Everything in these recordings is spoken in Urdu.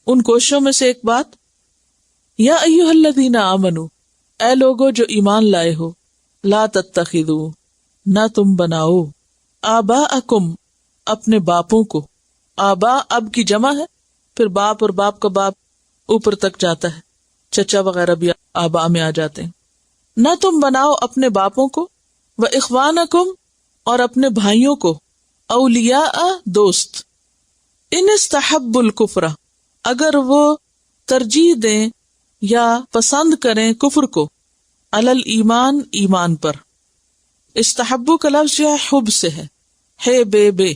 ان کوششوں میں سے ایک بات، یا ایھا الذین آمنو، اے لوگو جو ایمان لائے ہو، لا تتخذوا، نہ تم بناؤ، آباءکم، اپنے باپوں کو، آبا اب کی جمع ہے، پھر باپ اور باپ کا باپ اوپر تک جاتا ہے، چچا وغیرہ بھی آبا میں آ جاتے ہیں، نہ تم بناؤ اپنے باپوں کو، و اخوانکم، اور اپنے بھائیوں کو، اولیاء، دوست، ان استحبوا الکفر، اگر وہ ترجیح دیں یا پسند کریں کفر کو، علی الایمان، ایمان پر۔ استحبو کا لفظ جو ہے حب سے ہے بے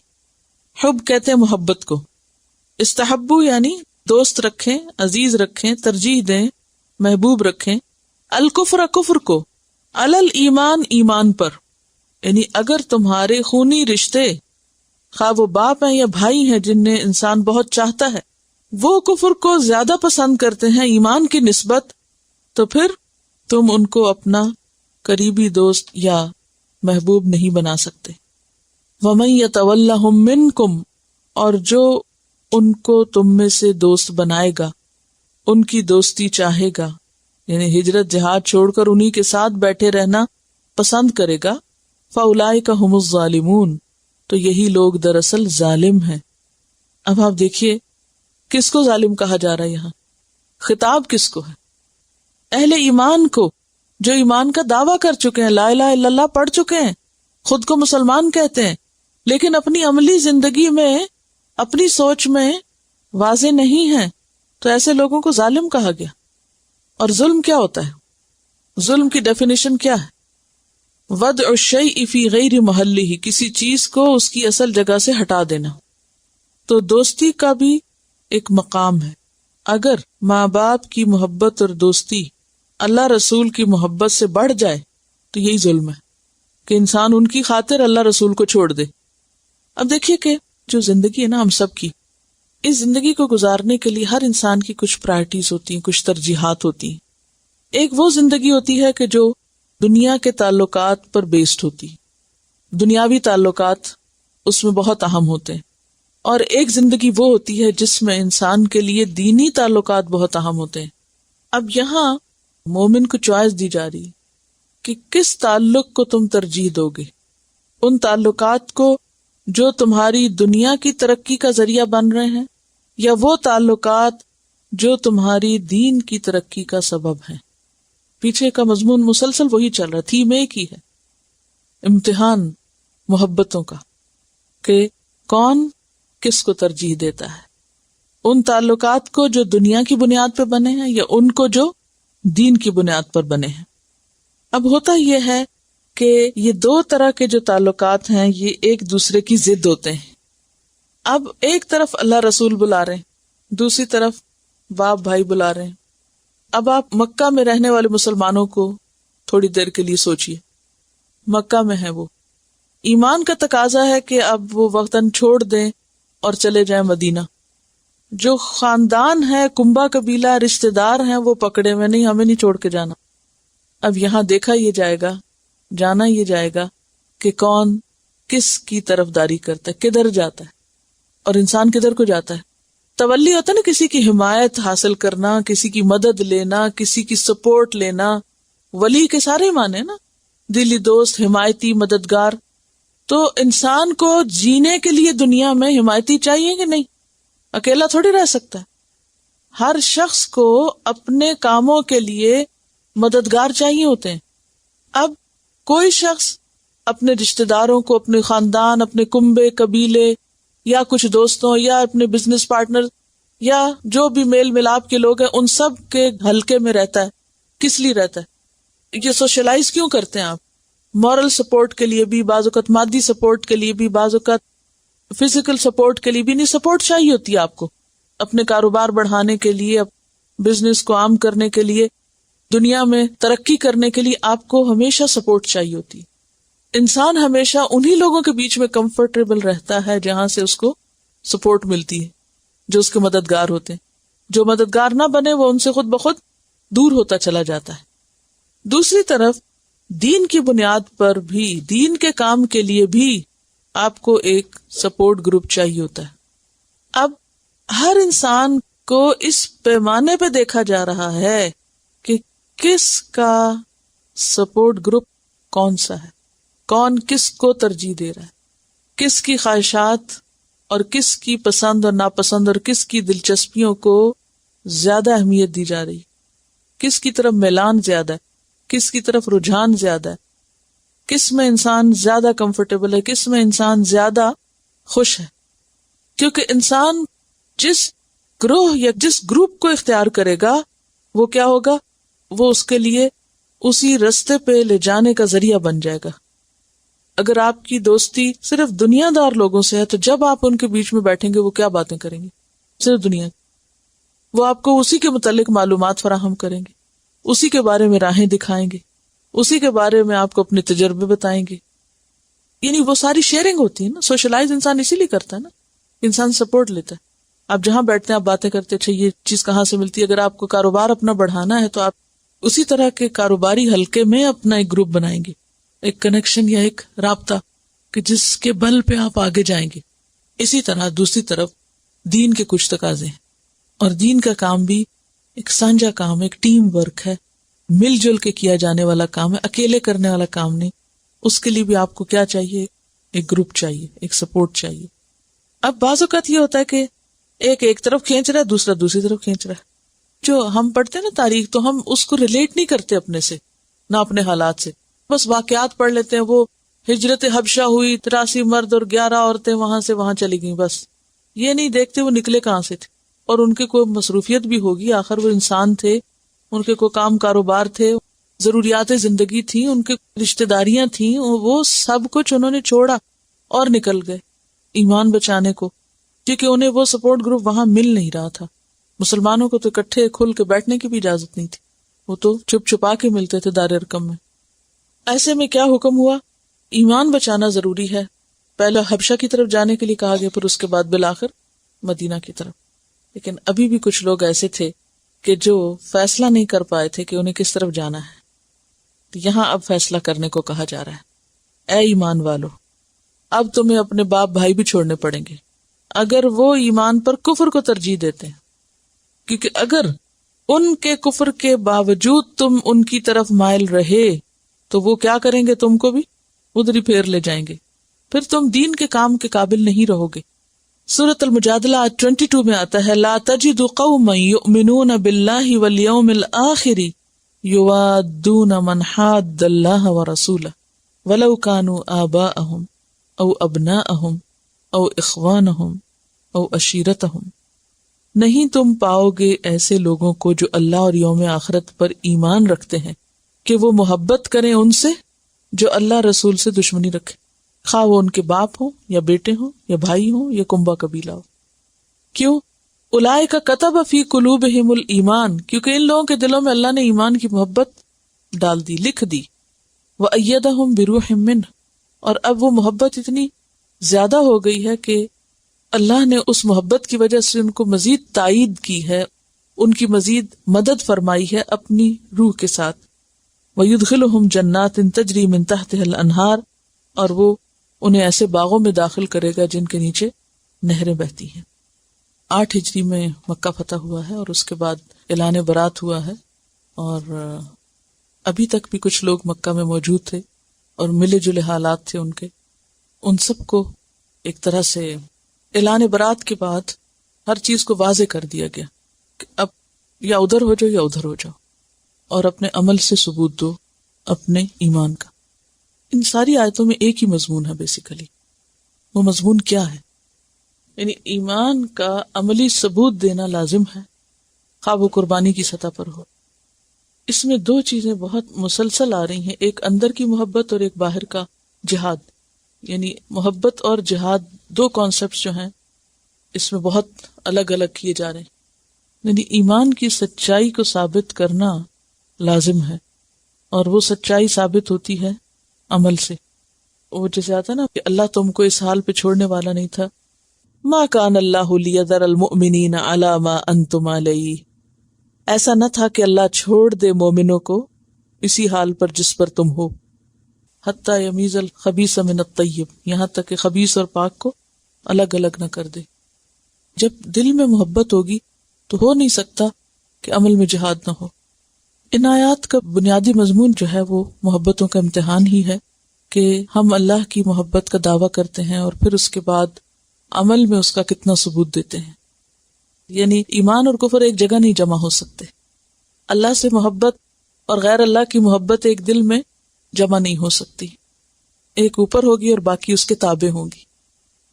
حب کہتے ہیں محبت کو، استحبو یعنی دوست رکھیں، عزیز رکھیں، ترجیح دیں، محبوب رکھیں، الکفر، کفر کو، علی الایمان، ایمان پر، یعنی اگر تمہارے خونی رشتے، خواہ وہ باپ ہیں یا بھائی ہیں جنہیں انسان بہت چاہتا ہے، وہ کفر کو زیادہ پسند کرتے ہیں ایمان کی نسبت، تو پھر تم ان کو اپنا قریبی دوست یا محبوب نہیں بنا سکتے۔ وَمَن يَتَوَلَّهُم مِّنكُمْ، اور جو ان کو تم میں سے دوست بنائے گا، ان کی دوستی چاہے گا، یعنی ہجرت جہاد چھوڑ کر انہی کے ساتھ بیٹھے رہنا پسند کرے گا، فَأُولَٰئِكَ هُمُ الظَّالِمُونَ، تو یہی لوگ دراصل ظالم ہیں۔ اب آپ دیکھیے کس کو ظالم کہا جا رہا ہے یہاں، خطاب کس کو ہے؟ اہل ایمان کو، جو ایمان کا دعویٰ کر چکے ہیں، لا الہ الا اللہ پڑھ چکے ہیں، خود کو مسلمان کہتے ہیں، لیکن اپنی عملی زندگی میں، اپنی سوچ میں واضح نہیں ہیں، تو ایسے لوگوں کو ظالم کہا گیا۔ اور ظلم کیا ہوتا ہے؟ ظلم کی ڈیفینیشن کیا ہے؟ وضع الشیء فی غیر محلہ، کسی چیز کو اس کی اصل جگہ سے ہٹا دینا۔ تو دوستی کا بھی ایک مقام ہے، اگر ماں باپ کی محبت اور دوستی اللہ رسول کی محبت سے بڑھ جائے تو یہی ظلم ہے کہ انسان ان کی خاطر اللہ رسول کو چھوڑ دے۔ اب دیکھیے کہ جو زندگی ہے نا ہم سب کی، اس زندگی کو گزارنے کے لیے ہر انسان کی کچھ پرائرٹیز ہوتی ہیں، کچھ ترجیحات ہوتی ہیں۔ ایک وہ زندگی ہوتی ہے کہ جو دنیا کے تعلقات پر بیسڈ ہوتی، دنیاوی تعلقات اس میں بہت اہم ہوتے ہیں، اور ایک زندگی وہ ہوتی ہے جس میں انسان کے لیے دینی تعلقات بہت اہم ہوتے ہیں۔ اب یہاں مومن کو چوائس دی جا رہی کہ کس تعلق کو تم ترجیح دو گے، ان تعلقات کو جو تمہاری دنیا کی ترقی کا ذریعہ بن رہے ہیں، یا وہ تعلقات جو تمہاری دین کی ترقی کا سبب ہیں۔ پیچھے کا مضمون مسلسل وہی چل رہا، تھیم ایک ہی ہے، امتحان محبتوں کا، کہ کون کس کو ترجیح دیتا ہے، ان تعلقات کو جو دنیا کی بنیاد پر بنے ہیں یا ان کو جو دین کی بنیاد پر بنے ہیں۔ اب ہوتا یہ ہے کہ یہ دو طرح کے جو تعلقات ہیں یہ ایک دوسرے کی ضد ہوتے ہیں۔ اب ایک طرف اللہ رسول بلا رہے ہیں، دوسری طرف باپ بھائی بلا رہے ہیں۔ اب آپ مکہ میں رہنے والے مسلمانوں کو تھوڑی دیر کے لیے سوچئے، مکہ میں ہے وہ، ایمان کا تقاضا ہے کہ اب وہ وطن چھوڑ دیں اور چلے جائیں مدینہ۔ جو خاندان ہے، کنبا قبیلہ، رشتہ دار ہیں، وہ پکڑے ہوئے، نہیں ہمیں نہیں چھوڑ کے جانا۔ اب یہاں دیکھا یہ جائے گا، جانا یہ جائے گا کہ کون کس کی طرفداری کرتا ہے، کدھر جاتا ہے، اور انسان کدھر کو جاتا ہے۔ تولی ہوتا ہے نا، کسی کی حمایت حاصل کرنا، کسی کی مدد لینا، کسی کی سپورٹ لینا۔ ولی کے سارے معنی نا، دلی دوست، حمایتی، مددگار۔ تو انسان کو جینے کے لیے دنیا میں حمایتی چاہیے کہ نہیں؟ اکیلا تھوڑی رہ سکتا ہے۔ ہر شخص کو اپنے کاموں کے لیے مددگار چاہیے ہوتے ہیں۔ اب کوئی شخص اپنے رشتہ داروں کو، اپنے خاندان، اپنے کنبے قبیلے، یا کچھ دوستوں، یا اپنے بزنس پارٹنر، یا جو بھی میل ملاپ کے لوگ ہیں، ان سب کے حلقے میں رہتا ہے۔ کس لیے رہتا ہے؟ یہ سوشلائز کیوں کرتے ہیں آپ؟ مورل سپورٹ کے لیے بھی، بعض اوقات مادی سپورٹ کے لیے بھی، بعض اوقات فزیکل سپورٹ کے لیے بھی۔ نہیں، سپورٹ چاہیے ہوتی ہے آپ کو اپنے کاروبار بڑھانے کے لیے، بزنس کو عام کرنے کے لیے، دنیا میں ترقی کرنے کے لیے آپ کو ہمیشہ سپورٹ چاہیے ہوتی ہے۔ انسان ہمیشہ انہی لوگوں کے بیچ میں کمفرٹیبل رہتا ہے جہاں سے اس کو سپورٹ ملتی ہے، جو اس کے مددگار ہوتے ہیں۔ جو مددگار نہ بنے وہ ان سے خود بخود دور ہوتا چلا جاتا ہے۔ دوسری طرف دین کی بنیاد پر بھی، دین کے کام کے لیے بھی آپ کو ایک سپورٹ گروپ چاہیے ہوتا ہے۔ اب ہر انسان کو اس پیمانے پہ دیکھا جا رہا ہے کہ کس کا سپورٹ گروپ کون سا ہے، کون کس کو ترجیح دے رہا ہے، کس کی خواہشات اور کس کی پسند اور ناپسند اور کس کی دلچسپیوں کو زیادہ اہمیت دی جا رہی، کس کی طرف میلان زیادہ ہے، کس کی طرف رجحان زیادہ ہے، کس میں انسان زیادہ کمفرٹیبل ہے، کس میں انسان زیادہ خوش ہے. کیونکہ انسان جس گروہ یا جس گروپ کو اختیار کرے گا وہ کیا ہوگا، وہ اس کے لیے اسی رستے پہ لے جانے کا ذریعہ بن جائے گا. اگر آپ کی دوستی صرف دنیا دار لوگوں سے ہے تو جب آپ ان کے بیچ میں بیٹھیں گے وہ کیا باتیں کریں گے، صرف دنیا کی. وہ آپ کو اسی کے متعلق معلومات فراہم کریں گے، اسی کے بارے میں راہیں دکھائیں گے، اسی کے بارے میں آپ کو اپنے تجربے بتائیں گے. یعنی وہ ساری شیئرنگ ہوتی ہے نا. سوشلائز انسان اسی لیے کرتا ہے نا، انسان سپورٹ لیتا ہے. آپ جہاں بیٹھتے ہیں آپ باتیں کرتے ہیں، اچھا یہ چیز کہاں سے ملتی ہے. اگر آپ کو کاروبار اپنا بڑھانا ہے تو آپ اسی طرح کے کاروباری حلقے میں اپنا ایک گروپ بنائیں گے، ایک کنیکشن یا ایک رابطہ کہ جس کے بل پہ آپ آگے جائیں گے. اسی طرح دوسری طرف دین کے کچھ تقاضے ہیں، اور دین کا کام بھی ایک سانجھا کام ہے، ایک ٹیم ورک ہے، مل جل کے کیا جانے والا کام ہے، اکیلے کرنے والا کام نہیں. اس کے لیے بھی آپ کو کیا چاہیے، ایک گروپ چاہیے، ایک سپورٹ چاہیے. اب بعض اوقات یہ ہوتا ہے کہ ایک طرف کھینچ رہا ہے، دوسرا دوسری طرف کھینچ رہا ہے. جو ہم پڑھتے ہیں نا تاریخ، تو ہم اس کو ریلیٹ نہیں کرتے اپنے سے، نہ اپنے حالات سے، بس واقعات پڑھ لیتے ہیں. وہ ہجرت حبشہ ہوئی، 83 مرد اور 11 عورتیں وہاں سے وہاں چلی گئیں، بس یہ نہیں دیکھتے وہ نکلے کہاں سے تھے، اور ان کے کوئی مصروفیت بھی ہوگی، آخر وہ انسان تھے، ان کے کوئی کام کاروبار تھے، ضروریات زندگی تھی، ان کے رشتہ داریاں تھیں، وہ سب کچھ انہوں نے چھوڑا اور نکل گئے ایمان بچانے کو، کیونکہ انہیں وہ سپورٹ گروپ وہاں مل نہیں رہا تھا. مسلمانوں کو تو اکٹھے کھل کے بیٹھنے کی بھی اجازت نہیں تھی، وہ تو چھپ چھپا کے ملتے تھے دار ارقم میں. ایسے میں کیا حکم ہوا، ایمان بچانا ضروری ہے. پہلے حبشہ کی طرف جانے کے لیے کہا گیا، پھر اس کے بعد بالآخر مدینہ کی طرف. لیکن ابھی بھی کچھ لوگ ایسے تھے کہ جو فیصلہ نہیں کر پائے تھے کہ انہیں کس طرف جانا ہے. تو یہاں اب فیصلہ کرنے کو کہا جا رہا ہے، اے ایمان والو، اب تمہیں اپنے باپ بھائی بھی چھوڑنے پڑیں گے اگر وہ ایمان پر کفر کو ترجیح دیتے ہیں. کیونکہ اگر ان کے کفر کے باوجود تم ان کی طرف مائل رہے تو وہ کیا کریں گے، تم کو بھی ادھر ہی پھیر لے جائیں گے، پھر تم دین کے کام کے قابل نہیں رہو گے. سورۃ المجادلہ 22 میں آتا ہے، لا تجد قوما یؤمنون باللہ والیوم الآخر یوادون من حاد اللہ ورسولہ ولو كانوا آباءهم او ابناءهم او اخوانهم او عشیرتهم. نہیں تم پاؤ گے ایسے لوگوں کو جو اللہ اور یوم آخرت پر ایمان رکھتے ہیں کہ وہ محبت کریں ان سے جو اللہ رسول سے دشمنی رکھے، خواہ وہ ان کے باپ ہوں یا بیٹے ہوں یا بھائی ہوں یا کنبہ قبیلہ ہو. کیوں؟ اولئک کتب فی قلوبہم الایمان، کیونکہ ان لوگوں کے دلوں میں اللہ نے ایمان کی محبت ڈال دی، لکھ دی. وأیدہم بروح منہ، اور اب وہ محبت اتنی زیادہ ہو گئی ہے کہ اللہ نے اس محبت کی وجہ سے ان کو مزید تائید کی ہے، ان کی مزید مدد فرمائی ہے اپنی روح کے ساتھ. وَيُدْخِلُهُمْ جَنَّاتٍ تَجْرِي مِن تَحْتِهَا الْأَنْهَارُ، اور وہ انہیں ایسے باغوں میں داخل کرے گا جن کے نیچے نہریں بہتی ہیں. 8 ہجری میں مکہ فتح ہوا ہے اور اس کے بعد اعلان برات ہوا ہے، اور ابھی تک بھی کچھ لوگ مکہ میں موجود تھے اور ملے جلے حالات تھے ان کے. ان سب کو ایک طرح سے اعلان برات کے بعد ہر چیز کو واضح کر دیا گیا کہ اب یا ادھر ہو جاؤ یا ادھر ہو جاؤ، اور اپنے عمل سے ثبوت دو اپنے ایمان کا. ان ساری آیتوں میں ایک ہی مضمون ہے بیسیکلی. وہ مضمون کیا ہے؟ یعنی ایمان کا عملی ثبوت دینا لازم ہے، خواہ وہ قربانی کی سطح پر ہو. اس میں 2 چیزیں بہت مسلسل آ رہی ہیں، ایک اندر کی محبت اور ایک باہر کا جہاد. یعنی محبت اور جہاد 2 کانسیپٹس جو ہیں اس میں بہت الگ الگ کیے جا رہے ہیں. یعنی ایمان کی سچائی کو ثابت کرنا لازم ہے، اور وہ سچائی ثابت ہوتی ہے عمل سے. وہ جیسے آتا نا کہ اللہ تم کو اس حال پہ چھوڑنے والا نہیں تھا، ما کان اللہ لیذر المؤمنین علی ما انتم علیہ، ایسا نہ تھا کہ اللہ چھوڑ دے مومنوں کو اسی حال پر جس پر تم ہو. حتی یمیز الخبیث من الطیب، یہاں تک کہ خبیث اور پاک کو الگ الگ نہ کر دے. جب دل میں محبت ہوگی تو ہو نہیں سکتا کہ عمل میں جہاد نہ ہو۔ ان آیات کا بنیادی مضمون جو ہے وہ محبتوں کا امتحان ہی ہے کہ ہم اللہ کی محبت کا دعویٰ کرتے ہیں اور پھر اس کے بعد عمل میں اس کا کتنا ثبوت دیتے ہیں۔ یعنی ایمان اور کفر ایک جگہ نہیں جمع ہو سکتے، اللہ سے محبت اور غیر اللہ کی محبت ایک دل میں جمع نہیں ہو سکتی، ایک اوپر ہوگی اور باقی اس کے تابع ہوں گی،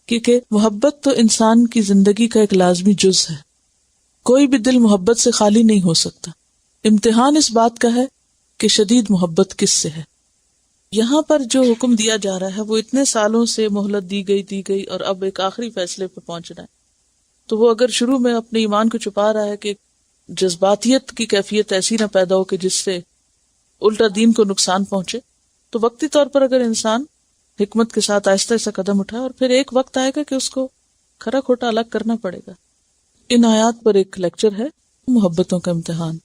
کیونکہ محبت تو انسان کی زندگی کا ایک لازمی جز ہے، کوئی بھی دل محبت سے خالی نہیں ہو سکتا۔ امتحان اس بات کا ہے کہ شدید محبت کس سے ہے۔ یہاں پر جو حکم دیا جا رہا ہے وہ اتنے سالوں سے مہلت دی گئی اور اب ایک آخری فیصلے پہ پہنچنا ہے، تو وہ اگر شروع میں اپنے ایمان کو چھپا رہا ہے کہ جذباتیت کی کیفیت ایسی نہ پیدا ہو کہ جس سے الٹا دین کو نقصان پہنچے، تو وقتی طور پر اگر انسان حکمت کے ساتھ آہستہ آہستہ قدم اٹھائے اور پھر ایک وقت آئے گا کہ اس کو کھرا کھوٹا الگ کرنا پڑے گا۔ ان آیات پر ایک لیکچر ہے، محبتوں کا امتحان۔